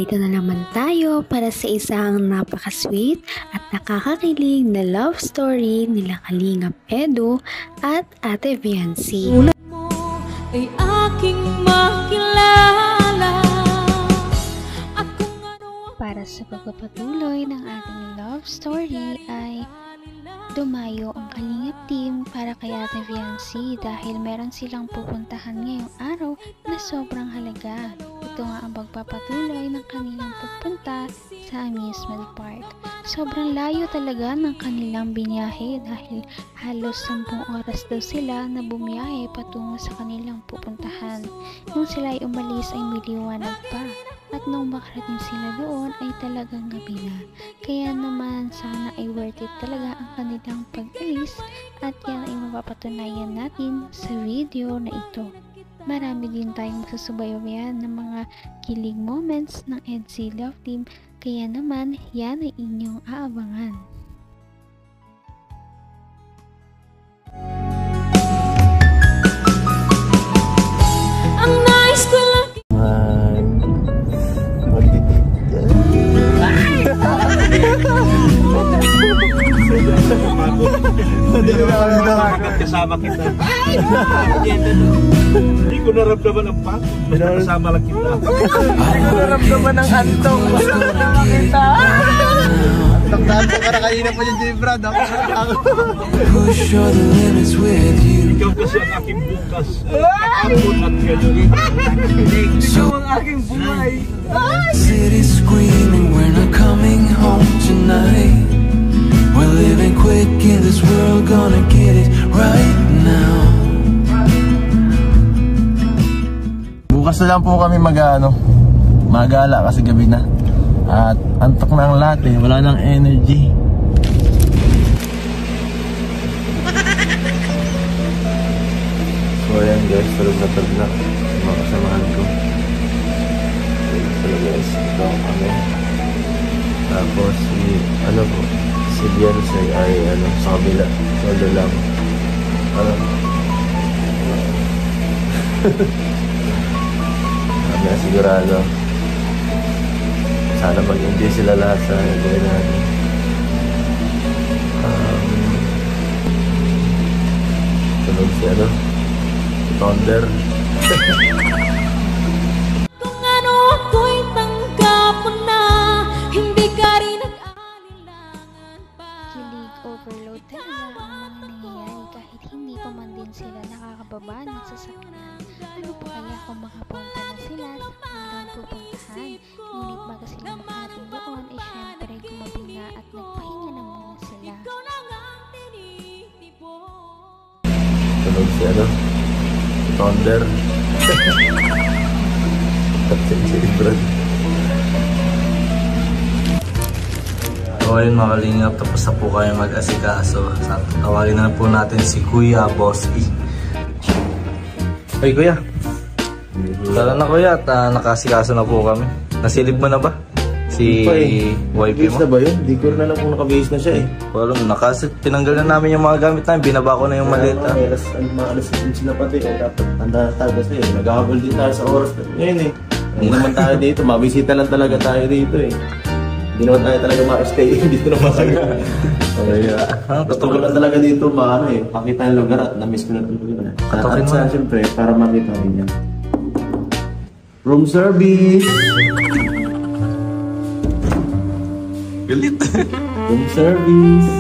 Narito na naman tayo para sa isang napaka-sweet at nakakakilig na love story nila Kalingap Edu at Ate Viancy. Sulat mo ay aking makilala. Para sa pagpapatuloy ng ating love story ay dumayo ang Kalingap team para kay Ate Viancy dahil meron silang pupuntahan ngayong araw na sobrang halaga. Ito nga ang pagpapatuloy ng kanilang pupunta sa amusement park. Sobrang layo talaga ng kanilang binyahe dahil halos 10 oras daw sila na bumiyahe patungo sa kanilang pupuntahan. Nung sila ay umalis ay miliwanag pa. At nung makarating sila doon ay talagang gabi na. Kaya naman sana ay worth it talaga ang kanilang pag-alis at yan ay mapapatunayan natin sa video na ito. Marami din tayong magsusubaybayan ng mga kilig moments ng EDC Love Team, kaya naman yan ay inyong aabangan. Ang nice ko lang kasama kita. Hindi ko naramdaman ang pagod. Basta kasama lang kita. Hindi ko naramdaman ang antong. Basta kasama kita. Antong-antong ka na kanina pa yung J-Brad. Ikaw kasi ang aking bukas. Kapon at ngayon. Ikaw ang aking buhay. City screaming, we're not coming home tonight. We're living quick in this world, gonna get it right now. Bukas na lang po kami magala kasi gabi na. At antok na ang lahat eh, wala nang energy. So ayan guys, tulog na mga kasamahan ko. So guys, ito kami. Tapos si Beyonce ay sa kabila. Solo lang. Kami na sigurado. Sana mag-enjoy sila lahat sa gawin natin. Tunog si Thunder. kung ano ako'y tanggap mo na, hindi ka rin nag-alinlangan pa. Kilig overload talaga ang mga nangyayari kahit hindi pa man din sila nakakababa ng sasakyan. Ano pa kaya kung makapunta na sila sa kanilang pupuntahan? Ngunit bago sila makarating doon ay syempre gumabi na at nagpahinga na muna sila. Ikaw lang ang tinitipon. Tunog si Thunder. At si Brad. So ayun mga kalingap, tapos na po kayo mag-asikaso. Tawagin na po natin si Kuya Boss E. Ay Kuya, tara na Kuya at nakasikaso na po kami. Nasilip mo na ba? Si YP mo? Base na ba yun? Di ko rin alam kung naka-base na siya eh. Walang tinanggal na namin yung mga gamit namin, binaba ko na yung maleta. Mga alas 15 sila pati eh. Dapat tanda tayo kasi eh. Nag-ahabol din tayo sa oras ngayon eh. Hindi naman tayo dito, mabisita lang talaga tayo dito eh. Hindi naman tayo talaga ma-stay dito naman tayo. Gusto ko lang talaga dito pakita yung lugar at na-miss ko na ito. At sa siyempre, para makita rin yan. Room service! Galit! Room service!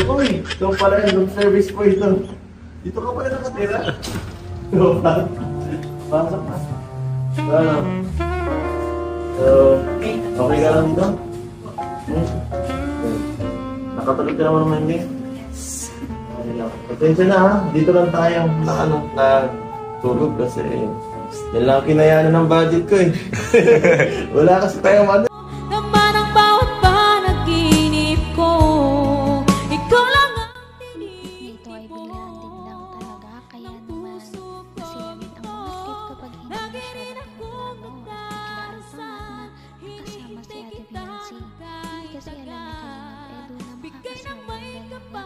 Uy, ito pala yung room service po ito. Dito ka pala nakatira. Pasok na. Okay ka lang dito? Nakatulog ka naman naman din. Atensya na ha, dito lang tayo natulog kasi yan lang kinayanan ng budget ko eh. Wala kasi tayong Naman ang bawat panaginip ko, ikaw lang ang Ito ay biglaan din lang talaga, kaya naman masaya din ang mga trip kapag hindi masyadong pinaplano at biglaan pa nga na kasama si Ate Viancy. Hindi kasi alam ni Kalingap Edu na makakasama ang dalawa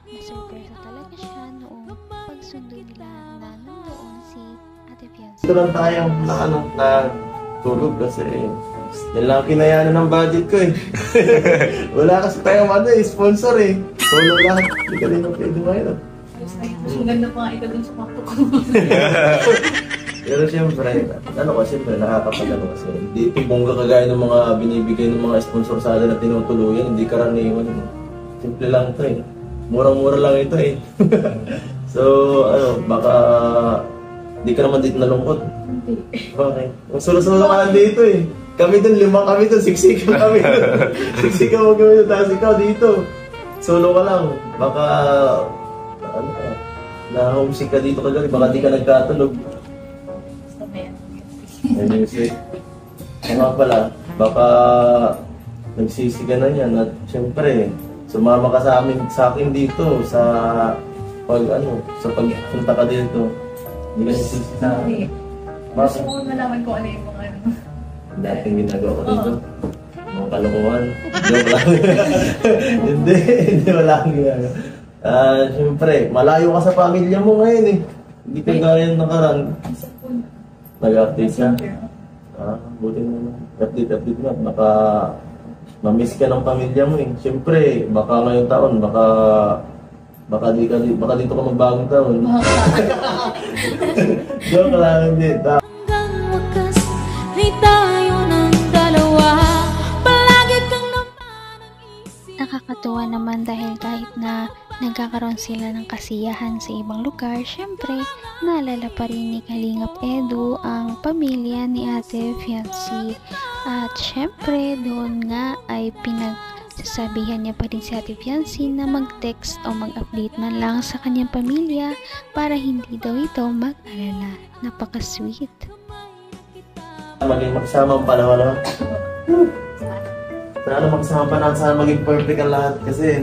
kaya na-surprise talaga siya napagkasundo nila na nandoon si Ate Fiancé. Ito lang tayong na tulog kasi yan lang kinayanan ng budget ko eh. Wala kasi tayong sponsor eh. Solo lang. Hindi ka rin ang pwede ngayon. Ang ganda pa nga ito dun sa kwarto ko. Pero siyempre, siyempre nakakapagano kasi. Hindi ito bongga kagaya ng mga binibigay ng mga sponsor sa atin na tinutuluyan. Hindi karaniwan. Simple lang ito eh. Murang-mura lang ito eh. So, baka di ka naman dito nalungkot. Hindi. Bakit? Ang solo-solo ka dito eh. Kami dun, 5 kami dun, siksikan kami dun. Siksikan mo kami dun, tapos ikaw dito. Solo ka lang. Baka, na-homesick ka dito kagabi, baka di ka nagkatulog. May music. Nga pala, baka nagsisiga na yan at syempre, sumama ka sa akin dito sa pagpunta ka dito. Hindi ka nagsisiga. Gusto ko malaman ko ano yung mga dating ginagawa ko dito. Mga kalokohan. Joke lang. Hindi wala akong ginagawa. Siyempre, malayo ka sa pamilya mo ngayon eh. Hindi ka gaya ng nakaraan. Nag-update ka? Buti naman. Update mo. Baka ma-miss ka ng pamilya mo eh. Siyempre, baka ngayong taon, baka dito ka magbagong taon. Joke lang, hindi. hanggang wakas ay tayo ng dalawa. Palagi kang naman ang isip. Nakakatuwa naman dahil kahit na nagkakaroon sila ng kasiyahan sa ibang lugar, syempre, naalala pa rin ni Kalingap Edu ang pamilya ni Ate Fiancé. At syempre, doon nga ay pinagsasabihan niya pa rin si Ate Fiancé na mag-text o mag-update man lang sa kanyang pamilya para hindi daw ito mag-alala. Napaka-sweet. Maging magsama ang panahon naman. Sana magsama pa na, sana maging perfect ang lahat. Kasi,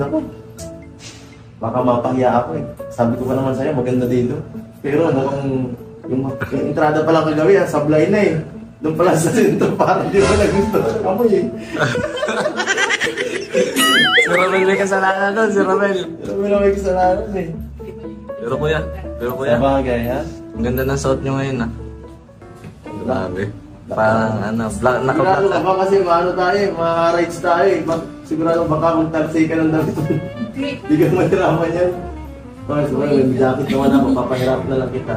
baka mapahiya ako eh. Sabi ko pa naman sa'yo, maganda dito. Pero mukhang yung entrada pa lang kagabi, sablay na eh. Doon pala sa sento, parang di ba nagusto ng amoy eh. Si Romel may kasalanan doon, si Romel. Pero may kasalanan eh. Pero kuya. Sabagay ha? Ang ganda ng suot nyo ngayon ah. Grabe. Parang Sigurado naka-black ka ba kasi tayo, rides tayo eh. Sigurado baka magtalsay ka ng damit. Hindi ka mahirapan yan. Sigurado may jacket naman ako, papahirap na lang kita.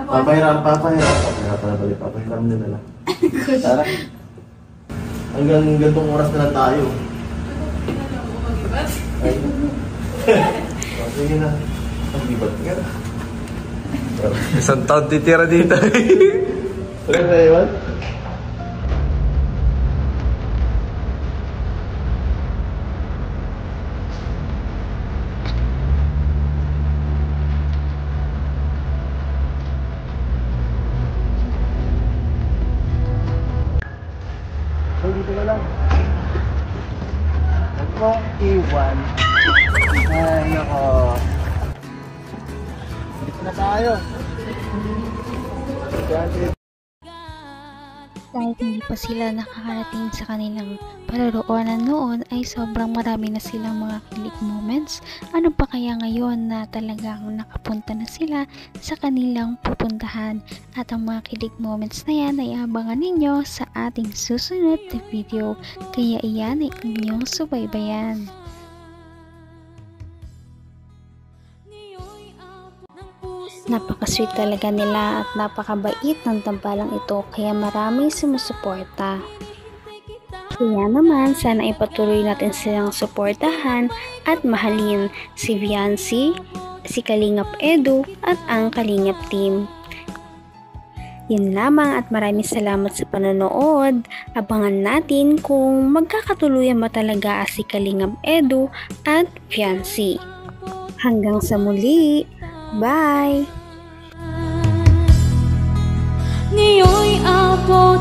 Papahirap na lang. Tara. Hanggang gantong oras na lang tayo. Ay. Sige na. Ang libat ka. Isang taon titira dito. Wala na yun? Dito na lang. Ako, iwan. Ay, nako. Dito na tayo. Kahit hindi pa sila nakakarating sa kanilang paroroonan noon ay sobrang marami na silang mga kilig moments. Ano pa kaya ngayon na talagang nakapunta na sila sa kanilang pupuntahan? At ang mga kilig moments na yan ay abangan ninyo sa ating susunod na video. Kaya iyan ay inyong subaybayan. Napaka-sweet talaga nila at napakabait ng tambalang ito kaya maraming sumusuporta. Kaya naman sana ipatuloy natin silang suportahan at mahalin si Fiancé, si Kalingap Edu at ang Kalingap team. Yun lamang at maraming salamat sa panonood. Abangan natin kung magkakatuluyan ba talaga si Kalingap Edu at Fiancé. Hanggang sa muli! Bye! Ngayon'y abot